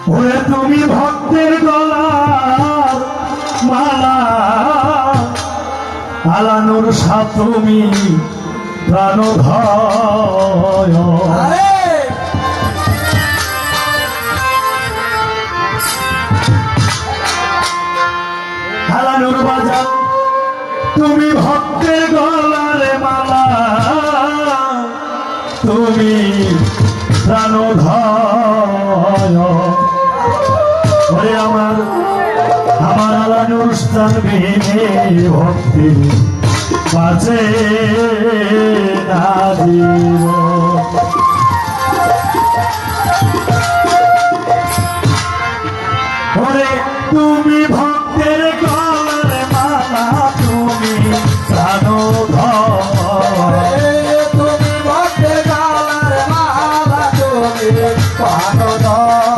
ওরে তুমি ভক্তের গলার মালা আলানোর সা তুমি প্রাণধয় আলানোর বাজা তুমি ভক্তের গলার মালা তুমি প্রাণধয় ওরে আমার আলানোর স্থান বিনে ভক্তি বাজে না জীবন ওরে তুমি ভক্তের গলার মালা তুমি প্রাণধয় তুমি ভক্তের গলার মালা তুমি প্রাণধয়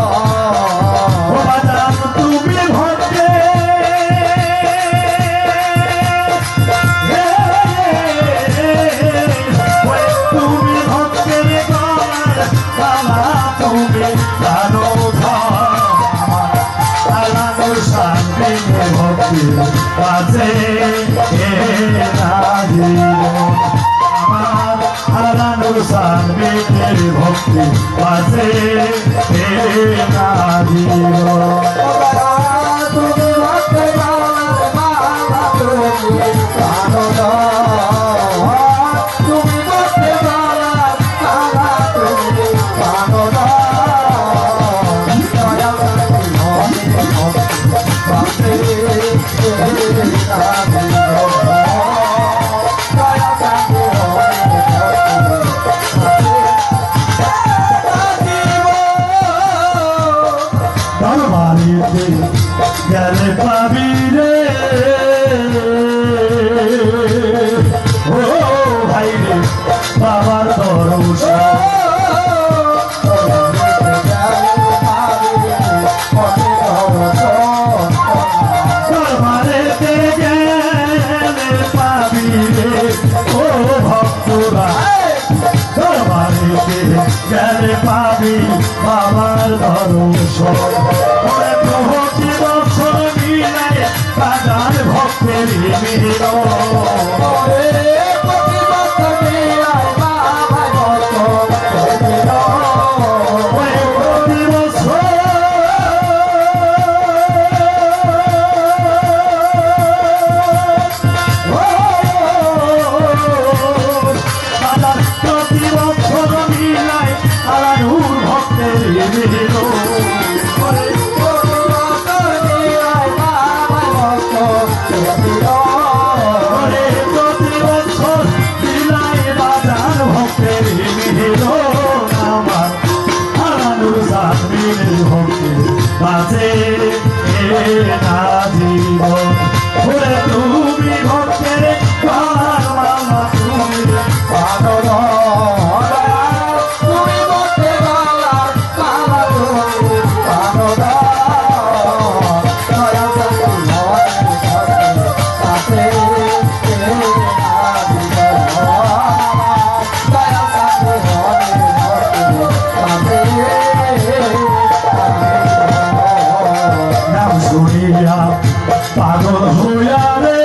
তুমি ভক্তে তুমি ভক্তের গলার মালা তুমি প্রাণধয় আলানোর শান্তি ভক্তি বাজে না জীবন আমার আলানোর শান্তি ভক্তি বাজে না জীবন তুমি ভক্তের গলার মালা তুমি প্রাণধয় তুমি ভক্তের গলার মালা তুমি প্রাণধয় দরবারিতে গেলে পাবি রে ও ভাই রে বাবার দরশন দরবারিতে গেলে পাবি রে ও ভক্তরা দরবারিতে গেলে পাবি বাবার দরশন ওরে প্রভৃতি বছর মিলায় বাজার ভক্তের মিল বাজে না জীবন ওরে তুমি ভক্তের গলার মালা তুমি তুমি ভক্তের গলার মালা তুমি পাগল হইয়া রে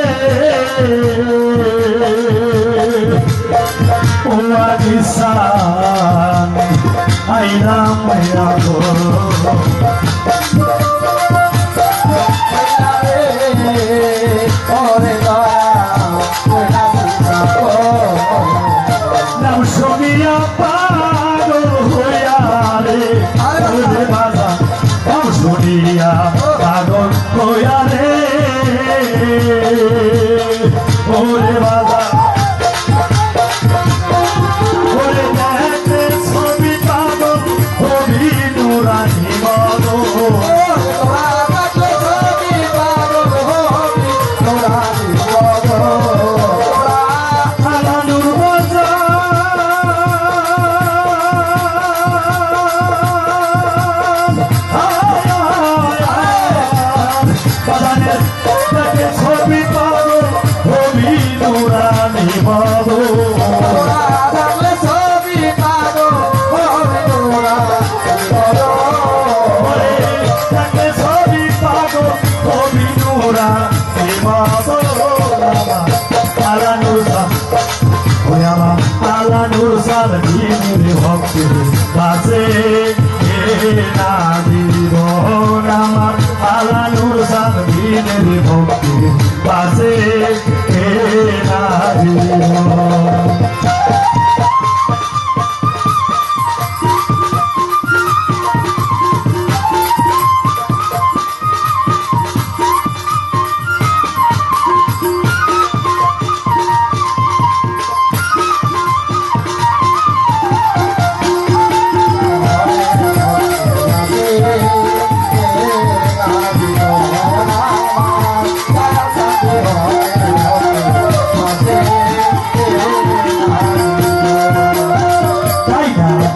ও আদিসান আইরাম গো নাম শুনিয়া পাগল হইয়া রে বাজা নাম শুনিয়া পাগল হইয়া রে ওরে বাবা ওরে দেখে ছবি পাগল হবি নুরানি বলো আলানোর বাজা দেখে ছবি পাগল হবি নুরানি বলো ছবি পাগল না জীবন আমার আলানুর সামনের ভক্তি পাশে না জীবন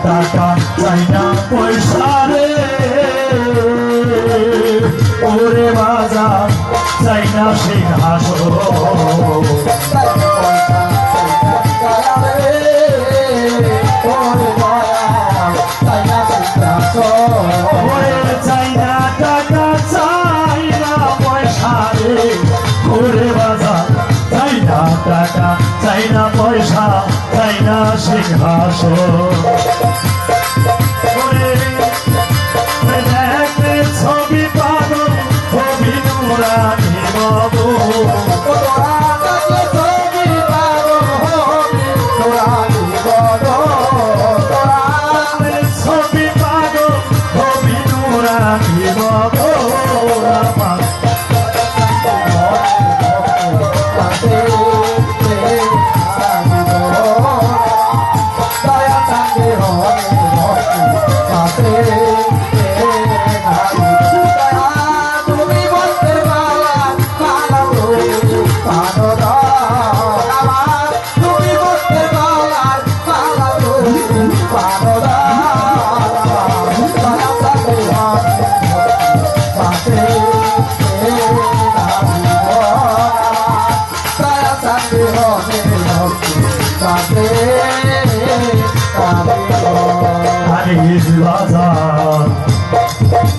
টাকা চাই না পয়সা রে ওরে বাজার চাই না সিংহাসন ওরে চাই না টাকা চাই না পয়সা রে ওরে বাজার চাই না টাকা চাই না পয়সা চাই না সিংহাসন ছবি পাগল ছবি নুরানি বাবু ছবি পাগল ছবি নুরানি বাবু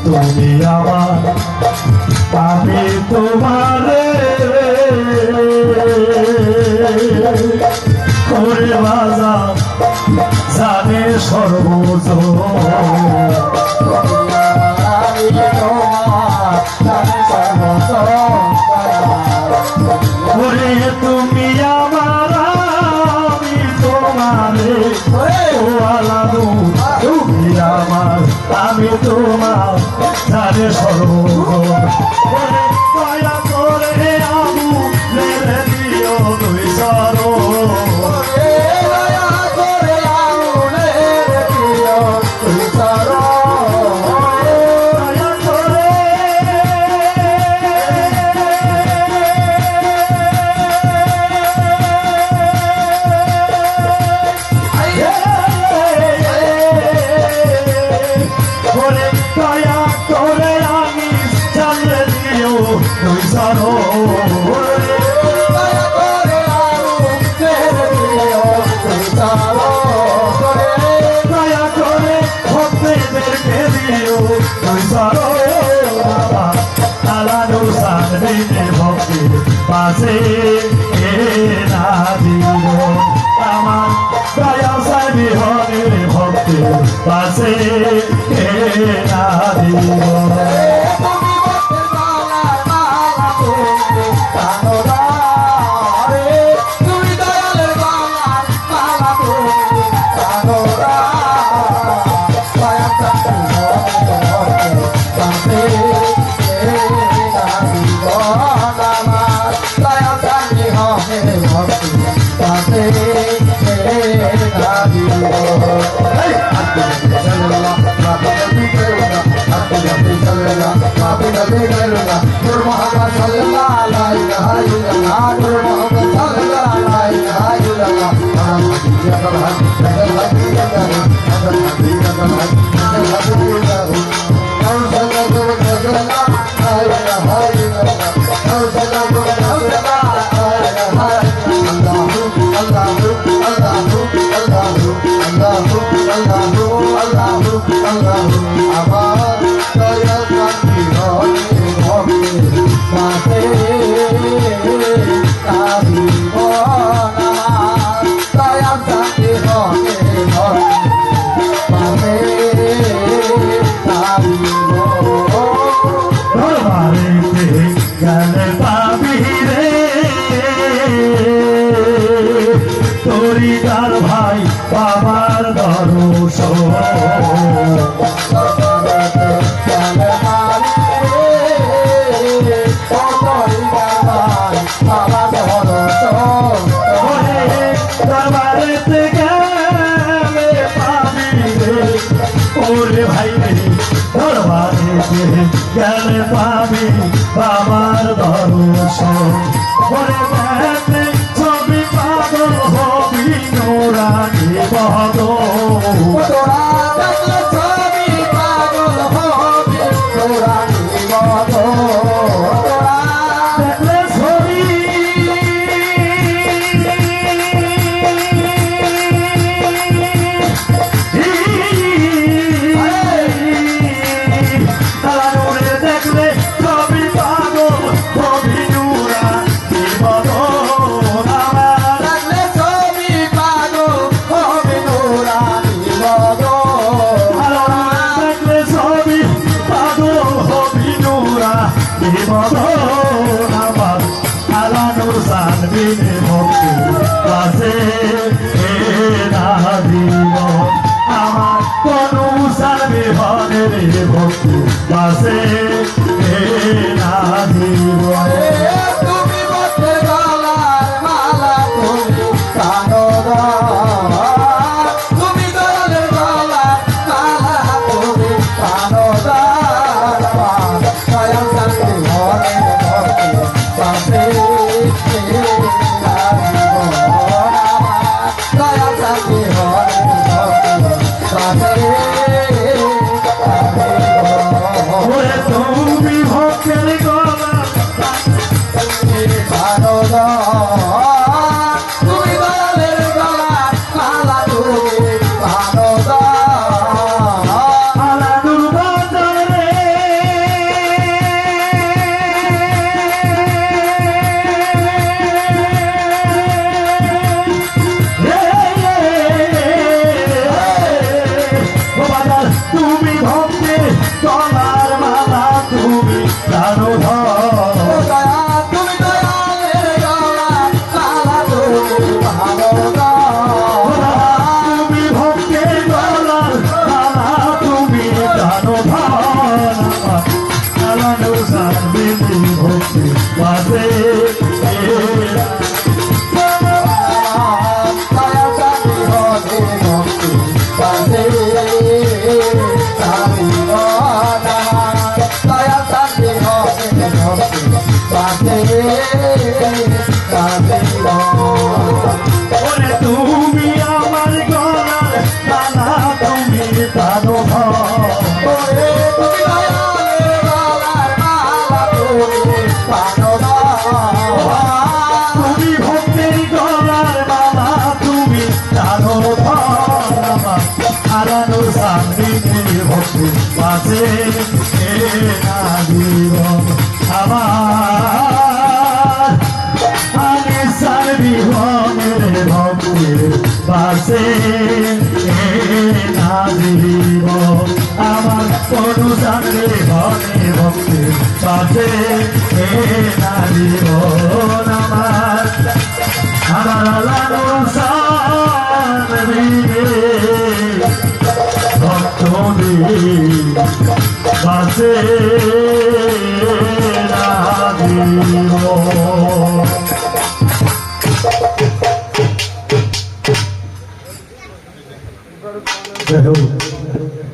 তুমি আমার আমি তোমারে করে বাজার জানে সর্বোচ্চ ওরে তুমি আমার আমি তোমারে ও আলাদু তুমি আমার আমি তোমার জানে সর্বোচ্চ ওরে দয়া করে আবু মেরে দিও দুই সরো দয়া করে ভক্তদেরকে দিও আলাদু সামনের ভক্তি পাশে না জীবন আমার দয়া সাবি হনের ভক্তি পাশে না জীবন Hey! দরবারেতে গেলে পাবি রে তোরি তার ভাই বাবার দর্শন দরবারেতে গেলে পাবি রে ওরে ভাই রে দরবারেতে গেলে পাবি বাবার দর্শন ওরে দেখলে ছবি পাগল হবি নোরানি বদন দেখলে ছবি তারানুরে দেখলে ছবি পাগল হবি নোরানি বদন আমার দেখলে ছবি পাগল হবি নোরানি বদন আমার আলানুর সানবিনে ভক্তি কাছে না দিব আমার কোন সানবি ভনের ভক্তি কাছে না দিব তুমি মতে গলার মালা তুমি কানো তুমি দলের গলার মালা তুমি কানো দয়া শান্তি ঘরে ঘরে দয়া শান্তি ওরে তুমি ভক্তের গলা তুমি দলের গলার মালা তুমি কানো আলানুর বাজারে বাজার তুমি ভক্তে গলার মালা তুমি জানো দয়া তুমি দয়ালের গলার মালা তুমি ভালো তুমি ভক্তে গলার মালা তুমি জানো আলানুর সানবিনী ভক্তি বাজে দয়া শান্তি হরে ভক্তি বাঁধে দয়া শান্তি হরে ভক্তি বাঁধে ওরে তুমি আমার গলার মালা তুমি জানো ওরে তুমি দয়ালের গলার মালা তুমি পানো তুমি ভক্তের গলার মালা তুমি জানো হারানো সামনে ভক্তি পাশে না জীবন আমার আমি সারবি হমের ভক্তের পাশে না জীবন আমার কোনো জানলে ভনে ভক্তের পাশে না জীবন আমার আলানো সারবি ভক্তদের পাশে না জীবন জয় হোক।